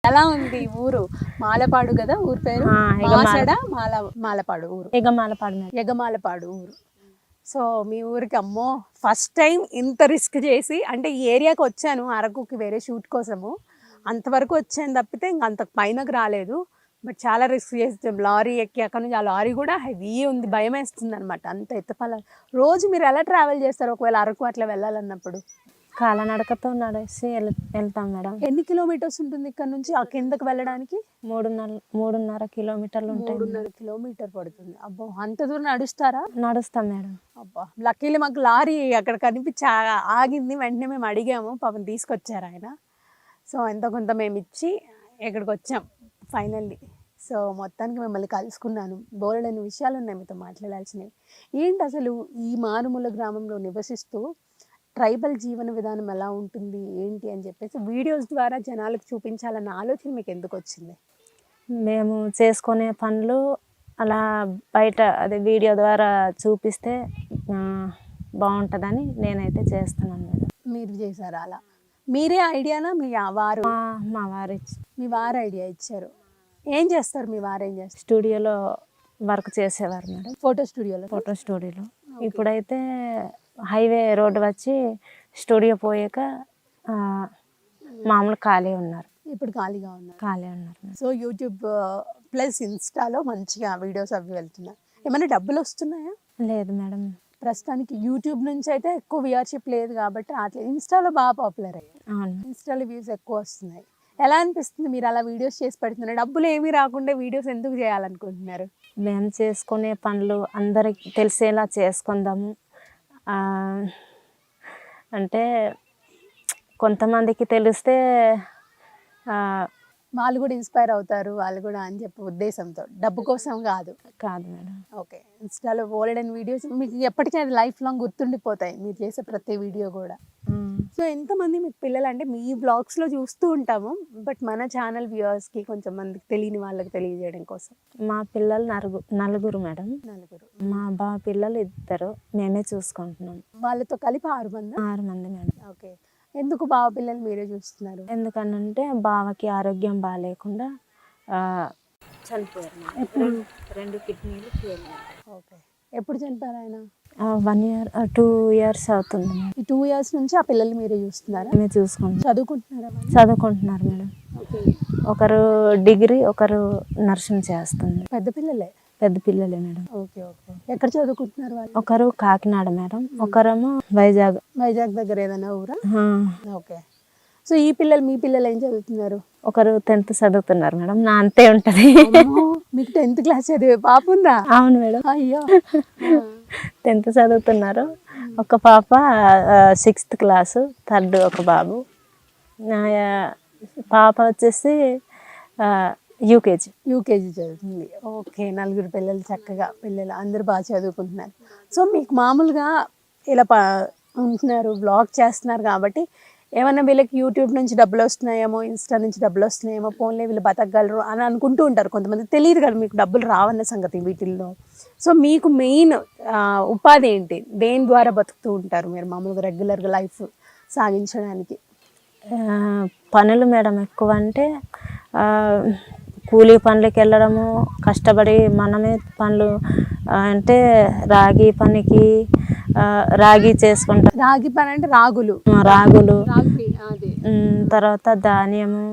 ఎలా ఉంది ఊరు? మాలపాడు కదా ఊరు పేరు? మాసడ మాలపాడు ఊరు. ఎగమాలపాడు ఊరు. సో మీ ఊరికి అమ్మో ఫస్ట్ టైం ఇంత రిస్క్ చేసి, అంటే ఈ ఏరియాకి వచ్చాను అరకుకి వేరే షూట్ కోసము, అంతవరకు వచ్చాను తప్పితే ఇంక అంత పైనకు రాలేదు. బట్ చాలా రిస్క్ చేసి లారీ ఎక్కి అక్కడ నుంచి, ఆ లారీ కూడా హెవీ ఉంది, భయం వేస్తుంది అనమాట అంత ఎత్తపాల. రోజు మీరు ఎలా ట్రావెల్ చేస్తారు ఒకవేళ అరకు అట్లా వెళ్ళాలన్నప్పుడు? కాలనడకతో నడిచి వెళ్తాం మేడం. ఎన్ని కిలోమీటర్స్ ఉంటుంది ఇక్కడ నుంచి ఆ కిందకి వెళ్ళడానికి? 3.5 కిలోమీటర్లు ఉంటాయి. 3.5 కిలోమీటర్ పడుతుంది. అబ్బో, అంత దూరం నడుస్తారా? నడుస్తాం మేడం. అబ్బా, లక్కీలీ మాకు లారీ అక్కడ కనిపించి ఆగింది, వెంటనే మేము అడిగాము, పాపం తీసుకొచ్చారు ఆయన. సో ఎంతో కొంత మేము ఇచ్చి ఇక్కడికి వచ్చాం ఫైనల్లీ. సో మొత్తానికి మిమ్మల్ని కలుసుకున్నాను, బోలెడని విషయాలు ఉన్నాయి మీతో మాట్లాడాల్సినవి. ఏంటి అసలు ఈ మారుమూల గ్రామంలో నివసిస్తూ ట్రైబల్ జీవన విధానం ఎలా ఉంటుంది ఏంటి అని చెప్పేసి వీడియోస్ ద్వారా జనాలకు చూపించాలన్న ఆలోచన మీకు ఎందుకు వచ్చింది? మేము చేసుకునే పనులు అలా బయట అదే వీడియో ద్వారా చూపిస్తే బాగుంటుందని నేనైతే చేస్తున్నాను మేడం. మీరు చేశారా అలా? మీరే ఐడియానా మీ వారు? మా వారు మీ వారు ఐడియా ఇచ్చారు. ఏం చేస్తారు మీ వారు? ఏం చేస్తారు? స్టూడియోలో వర్క్ చేసేవారు మేడం. ఫోటో స్టూడియోలో. ఇప్పుడైతే హైవే రోడ్డు వచ్చి స్టూడియో పోయాక మామూలు ఖాళీ ఉన్నారు. ఇప్పుడు ఖాళీ ఉన్నారు. సో యూట్యూబ్ ప్లస్ ఇన్స్టాలో మంచిగా వీడియోస్ అవి వెళ్తున్నాయి. ఏమైనా డబ్బులు వస్తున్నాయా? లేదు మేడం, ప్రస్తుతానికి యూట్యూబ్ నుంచి అయితే ఎక్కువ వ్యూవర్షిప్ లేదు కాబట్టి అట్లా ఇన్స్టాలో బాగా పాపులర్ అయ్యాయి. ఇన్స్టాలో వ్యూస్ ఎక్కువ వస్తున్నాయి. ఎలా అనిపిస్తుంది మీరు అలా వీడియోస్ చేసి పెడుతున్నారు? డబ్బులు ఏమీ రాకుండా వీడియోస్ ఎందుకు చేయాలనుకుంటున్నారు? మేము చేసుకునే పనులు అందరికి తెలిసేలా చేసుకుందాము అంటే కొంతమందికి తెలిస్తే వాళ్ళు కూడా ఇన్స్పైర్ అవుతారు, వాళ్ళు కూడా అని చెప్పే ఉద్దేశంతో, డబ్బు కోసం కాదు మేడం. ఓకే. ఇన్స్టాలో బోలెడన్ వీడియోస్ మీకు ఎప్పటికీ అది లైఫ్ లాంగ్ గుర్తుండిపోతాయి, మీరు చేసే ప్రతి వీడియో కూడా. సో ఎంతమంది మీకు పిల్లలు? అంటే మీ బ్లాగ్స్లో చూస్తూ ఉంటాము, బట్ మన ఛానల్ వ్యూవర్స్కి కొంచెం మందికి తెలియని వాళ్ళకి తెలియజేయడం కోసం. మా పిల్లలు నలుగురు మేడం. మా బావ పిల్లలు 2, మేమే చూసుకుంటున్నాం. వాళ్ళతో కలిపి 6 మంది మేడం. ఓకే. ఎందుకు బావ పిల్లలు మీరే చూస్తున్నారు? ఎందుకనంటే బావకి ఆరోగ్యం బాగాలేకుండా చనిపోయారు. ఎప్పుడు? 2 కిడ్నీలు ఫెయిల్. ఓకే. ఎప్పుడు చనిపోయారు ఆయన? 1 year 2 years అవుతుంది. ఈ 2 years నుంచి ఆ పిల్లలు మీరే చూస్తున్నారా? మేము చూసుకుంటాం. చదువుకుంటున్నారు మేడం. ఒకరు డిగ్రీ, ఒకరు నర్సింగ్ చేస్తుంది. పెద్ద పిల్లలే మేడం. ఓకే. ఎక్కడ చదువుకుంటున్నారు వాళ్ళు? ఒకరు కాకినాడ మేడం, ఒకరేమో వైజాగ్ దగ్గర ఏదైనా ఊరా? ఓకే. సో ఈ మీ పిల్లలు ఏం చదువుతున్నారు? ఒకరు 10th చదువుతున్నారు మేడం. నా అంతే ఉంటది. మీకు 10th క్లాస్ చదివే పాప ఉందా? అవును మేడం. అయ్యో. 10th చదువుతున్నారు. ఒక పాప 6th క్లాసు, 3rd ఒక బాబు. పాప వచ్చేసి యూకేజీ చదువుతుంది. ఓకే. 4 పిల్లలు, చక్కగా పిల్లలు అందరూ బాగా చదువుకుంటున్నారు. సో మీకు మామూలుగా ఇలా ఉంటున్నారు, బ్లాగ్ చేస్తున్నారు కాబట్టి ఏమన్నా వీళ్ళకి యూట్యూబ్ నుంచి డబ్బులు వస్తున్నాయేమో, ఇన్స్టా నుంచి డబ్బులు వస్తున్నాయేమో, ఫోన్లే వీళ్ళు బతకగలరు అని అనుకుంటూ ఉంటారు కొంతమంది. తెలియదు కదా మీకు డబ్బులు రావన్న సంగతి వీటిల్లో. సో మీకు మెయిన్ ఉపాధి ఏంటి? దేని ద్వారా బతుకుతూ ఉంటారు మీరు మామూలుగా రెగ్యులర్గా లైఫ్ సాగించడానికి? పనులు మేడం. ఎక్కువ అంటే కూలీ పనులకి వెళ్ళడము, కష్టపడి మనమే పనులు అంటే రాగి పనికి, రాగి చేసుకుంటాం. రాగి పని అంటే రాగులు, తర్వాత ధాన్యము,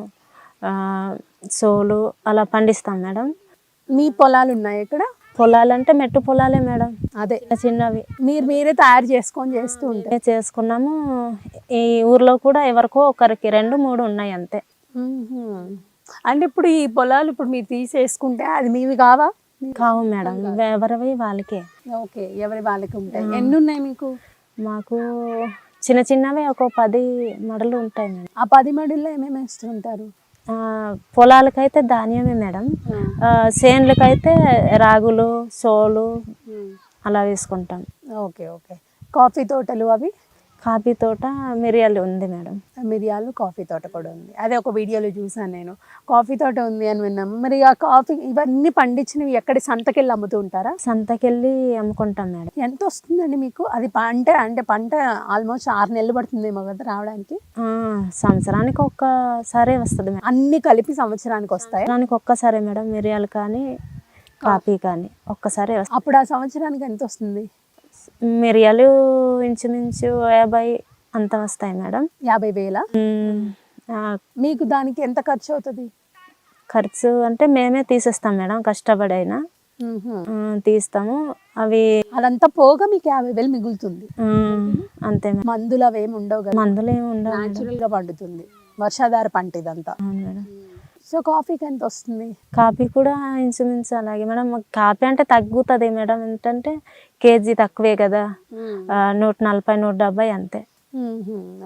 సోలు అలా పండిస్తాం మేడం. మీ పొలాలు ఉన్నాయి ఇక్కడ? పొలాలంటే మెట్టు పొలాలే మేడం. అదే చిన్నవి మీరే తయారు చేసుకొని చేస్తూ ఉంటే చేసుకున్నాము. ఈ ఊర్లో కూడా ఎవరికో ఒకరికి 2-3 ఉన్నాయి అంతే. అంటే ఇప్పుడు ఈ పొలాలు ఇప్పుడు మీరు తీసేసుకుంటే అది మీవి కావా? కావు మేడం, ఎవరివి వాళ్ళకే. ఓకే, ఎవరి వాళ్ళకి ఉంటాయి. ఎన్ని ఉన్నాయి మీకు? మాకు చిన్నవే ఒక 10 మడులు ఉంటాయి మేడం. ఆ 10 మడుల్లో ఏమేమి వేస్తుంటారు? పొలాలకైతే ధాన్యమే మేడం, చేనులకైతే రాగులు, సోలు అలా వేసుకుంటాం. ఓకే. కాఫీ తోటలు అవి? కాఫీ తోట మిరియాలు ఉంది మేడం. మిరియాలు కాఫీ తోట కూడా ఉంది. అదే ఒక వీడియోలో చూసాను నేను, కాఫీ తోట ఉంది అని విన్నాము. మరి ఆ కాఫీ ఇవన్నీ పండించినవి ఎక్కడ సంతకెళ్ళి అమ్ముతూ ఉంటారా? సంతకెళ్ళి అమ్ముకుంటాం మేడం. ఎంత వస్తుందండి మీకు అది? అంటే పంట ఆల్మోస్ట్ 6 నెలలు పడుతుందేమో కదా రావడానికి? సంవత్సరానికి ఒక్కసారే వస్తుంది మేడం. అన్ని కలిపి సంవత్సరానికి వస్తాయి? సంవత్సరానికి ఒక్కసారే మేడం. మిరియాలు కానీ కాఫీ కానీ ఒక్కసారే వస్తాయి. అప్పుడు ఆ సంవత్సరానికి ఎంత వస్తుంది? మిరియాలు ఇంచుమించు 50 అంత వస్తాయి మేడం. 50,000? మీకు దానికి ఎంత ఖర్చు అవుతుంది? ఖర్చు అంటే మేమే తీసేస్తాం మేడం, కష్టపడైనా తీస్తాము. అవి అదంతా పోగా మీకు 50,000 మిగులుతుంది. అంతే మేడం. మందులు అవేమి ఉండవు కదా? మందులు ఏమి ఉండవు, న్యాచురల్ గా పండుతుంది, వర్షాధార పంట ఇదంతా. అవును మేడం. సో కాఫీకి ఎంత వస్తుంది? కాఫీ కూడా ఇంచుమించు అలాగే మేడం. కాఫీ అంటే తగ్గుతుంది మేడం, ఏంటంటే కేజీ తక్కువే కదా, 140 170 అంతే.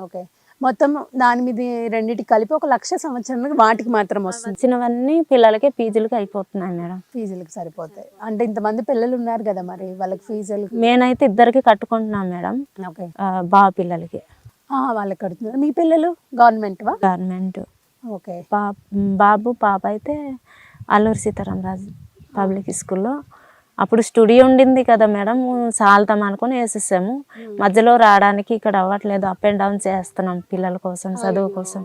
ఓకే, మొత్తం దాని మీద రెండింటికి కలిపి 1,00,000 సంవత్సరానికి వాటికి మాత్రం వస్తుంది. చిన్నవన్నీ పిల్లలకి ఫీజులకి అయిపోతున్నాయి మేడం. ఫీజులకు సరిపోతాయి అంటే ఇంతమంది పిల్లలు ఉన్నారు కదా, మరి వాళ్ళకి ఫీజులు? నేనైతే 2 కట్టుకుంటున్నాను మేడం. ఓకే, బాబు పిల్లలకి వాళ్ళకి కడుతున్నారు. మీ పిల్లలు గవర్నమెంట్? గవర్నమెంట్. ఓకే, బాబు పాప అయితే అల్లూరి సీతారామరాజు పబ్లిక్ స్కూల్లో. అప్పుడు స్టూడియో ఉండింది కదా మేడం, సాల్తాం అనుకుని వేసేసాము. మధ్యలో రావడానికి ఇక్కడ అవ్వట్లేదు, అప్ అండ్ డౌన్ చేస్తున్నాం పిల్లల కోసం, చదువు కోసం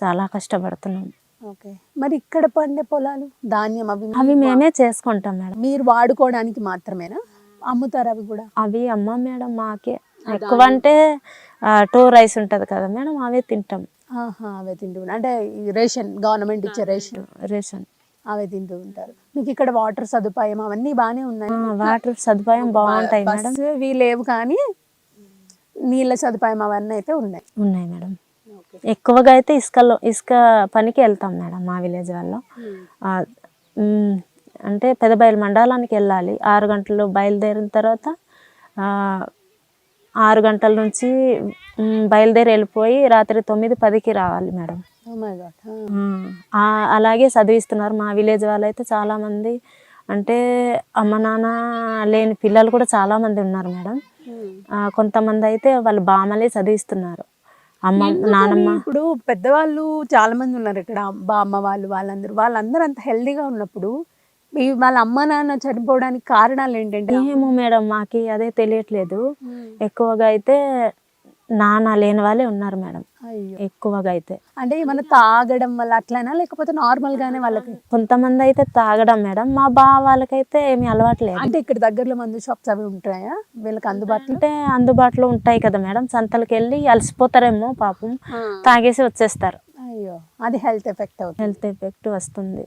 చాలా కష్టపడుతున్నాం. ఓకే, మరి ఇక్కడ పండే పొలాలు ధాన్యం అవి మేమే చేసుకుంటాం మేడం. మీరు వాడుకోవడానికి మాత్రమేనా, అమ్ముతారు అవి కూడా? అవి అమ్మ మేడం, మాకే ఎక్కువ అంటే 2 రైస్ ఉంటుంది కదా మేడం, అవే తింటాం. అవే తింటూ అంటే రేషన్, గవర్నమెంట్ ఇచ్చే రేషన్ అవే తింటూ ఉంటారు. మీకు ఇక్కడ వాటర్ సదుపాయం అవన్నీ బాగానే ఉన్నాయి? వాటర్ సదుపాయం బాగుంటాయి మేడం. ఇవి లేవు కానీ నీళ్ళ సదుపాయం అవన్నీ అయితే ఉన్నాయి మేడం. ఎక్కువగా అయితే ఇసుక పనికి వెళ్తాం మేడం మా విలేజ్ వాళ్ళు. అంటే పెదబయలు మండలానికి వెళ్ళాలి. 6 గంటలు బయలుదేరిన తర్వాత 6 గంటల నుంచి బయలుదేరి వెళ్ళిపోయి రాత్రి 9 10కి రావాలి మేడం. అలాగే చదివిస్తున్నారు మా విలేజ్ వాళ్ళు అయితే చాలామంది. అంటే అమ్మ నాన్న లేని పిల్లలు కూడా చాలామంది ఉన్నారు మేడం. కొంతమంది అయితే వాళ్ళు బామ్మలే చదివిస్తున్నారు, అమ్మ నానమ్మ. ఇప్పుడు పెద్దవాళ్ళు చాలా మంది ఉన్నారు ఇక్కడ, బామ్మ వాళ్ళందరూ అంత హెల్దీగా ఉన్నప్పుడు వాళ్ళ అమ్మ నాన్న చనిపోవడానికి కారణాలు ఏంటంటే? ఏమో మేడం, మాకి అదే తెలియట్లేదు. ఎక్కువగా అయితే నాన్న లేని వాళ్ళే ఉన్నారు మేడం ఎక్కువగా అయితే. అంటే ఏమన్నా తాగడం వల్ల అట్లనా, లేకపోతే నార్మల్ గానే వాళ్ళకి? కొంతమంది అయితే తాగడం మేడం, మా బావ వాళ్ళకైతే ఏమీ అలవాట్లేదు. అంటే ఇక్కడ దగ్గరలో మందు షాప్స్ అవి ఉంటాయా వీళ్ళకి అందుబాటులో? అంటే అందుబాటులో ఉంటాయి కదా మేడం, సంతలకు వెళ్ళి అలసిపోతారేమో పాపం, తాగేసి వచ్చేస్తారు. అయ్యో, అది హెల్త్ ఎఫెక్ట్ వస్తుంది.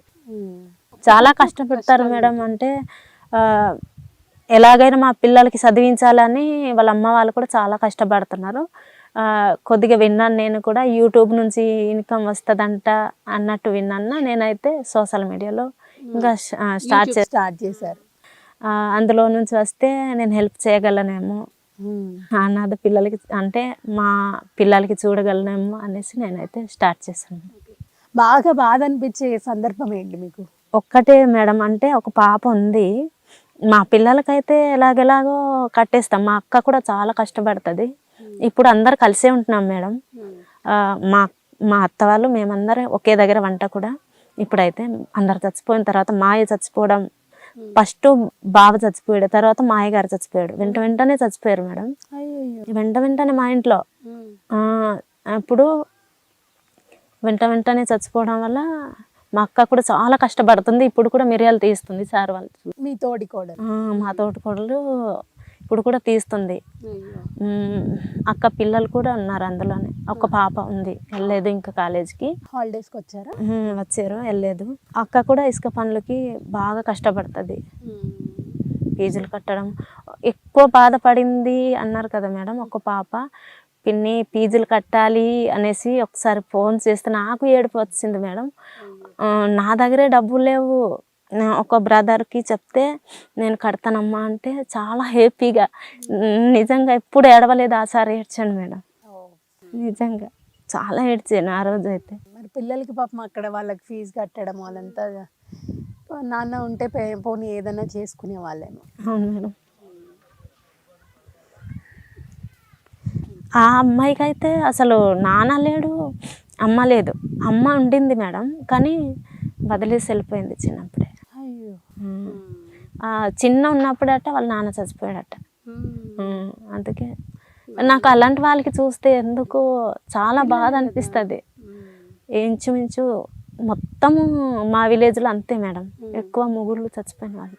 చాలా కష్టపడతారు మేడం. అంటే ఎలాగైనా మా పిల్లలకి చదివించాలని వాళ్ళ అమ్మ వాళ్ళు కూడా చాలా కష్టపడుతున్నారు. కొద్దిగా విన్నాను నేను కూడా, యూట్యూబ్ నుంచి ఇన్కమ్ వస్తుందంట అన్నట్టు విన్నాను నేనైతే. సోషల్ మీడియాలో ఇంకా స్టార్ట్ చేశారు. అందులో నుంచి వస్తే నేను హెల్ప్ చేయగలనేమో, అనాథ పిల్లలకి అంటే మా పిల్లలకి చూడగలనేమో అనేసి నేనైతే స్టార్ట్ చేశాను. బాగా బాధ అనిపించే సందర్భం ఏంటి మీకు? ఒక్కటే మేడం, అంటే ఒక పాప ఉంది. మా పిల్లలకైతే ఎలాగెలాగో కట్టేస్తాం. మా అక్క కూడా చాలా కష్టపడుతుంది. ఇప్పుడు అందరు కలిసే ఉంటున్నాం మేడం. మా అత్త వాళ్ళు మేమందరం ఒకే దగ్గర వంట కూడా. ఇప్పుడైతే అందరు చచ్చిపోయిన తర్వాత మాయ చచ్చిపోవడం, ఫస్ట్ బావ చచ్చిపోయాడు, తర్వాత మాయ గారు చచ్చిపోయాడు. వెంటనే చచ్చిపోయారు మేడం. వెంటనే మా ఇంట్లో. అప్పుడు వెంటనే చచ్చిపోవడం వల్ల మా అక్క కూడా చాలా కష్టపడుతుంది. ఇప్పుడు కూడా మిరియాలు తీస్తుంది సార్ వాళ్ళు. మీ తోడికోడలు? మా తోటికోడలు ఇప్పుడు కూడా తీస్తుంది. అక్క పిల్లలు కూడా ఉన్నారు అందులోనే. ఒక పాప ఉంది, వెళ్ళలేదు ఇంకా కాలేజీకి. హాలిడేస్కి వచ్చారా? వచ్చారు, వెళ్ళలేదు. అక్క కూడా ఇసుక పనులకి బాగా కష్టపడుతుంది. ఫీజులు కట్టడం ఎక్కువ బాధపడింది అన్నారు కదా మేడం. ఒక పాప పిన్ని ఫీజులు కట్టాలి అనేసి ఒకసారి ఫోన్ చేస్తే నాకు ఏడుపు వచ్చింది మేడం. నా దగ్గరే డబ్బులు లేవు. ఒక బ్రదర్కి చెప్తే నేను కడతానమ్మా అంటే చాలా హ్యాపీగా, నిజంగా ఎప్పుడు ఏడవలేదు ఆ సారి ఏడ్చాను మేడం. నిజంగా చాలా ఏడ్చాను ఆ రోజు అయితే. మరి పిల్లలకి పాపం అక్కడ వాళ్ళకి ఫీజు కట్టడం వాళ్ళంతా నాన్న ఉంటే పోనీ ఏదైనా చేసుకునే వాళ్ళేమో. అవును మేడం. ఆ అమ్మాయికి అయితే అసలు నాన్న లేడు, అమ్మ లేదు. అమ్మ ఉండింది మేడం, కానీ వదిలేసి వెళ్ళిపోయింది చిన్నప్పుడే. అయ్యో. చిన్న ఉన్నప్పుడట వాళ్ళ నాన్న చచ్చిపోయాడట. అందుకే నాకు అలాంటి వాళ్ళకి చూస్తే ఎందుకు చాలా బాధ అనిపిస్తుంది. ఇంచుమించు మొత్తము మా విలేజ్లో అంతే మేడం, ఎక్కువ ముగ్గురు చచ్చిపోయిన వాళ్ళు.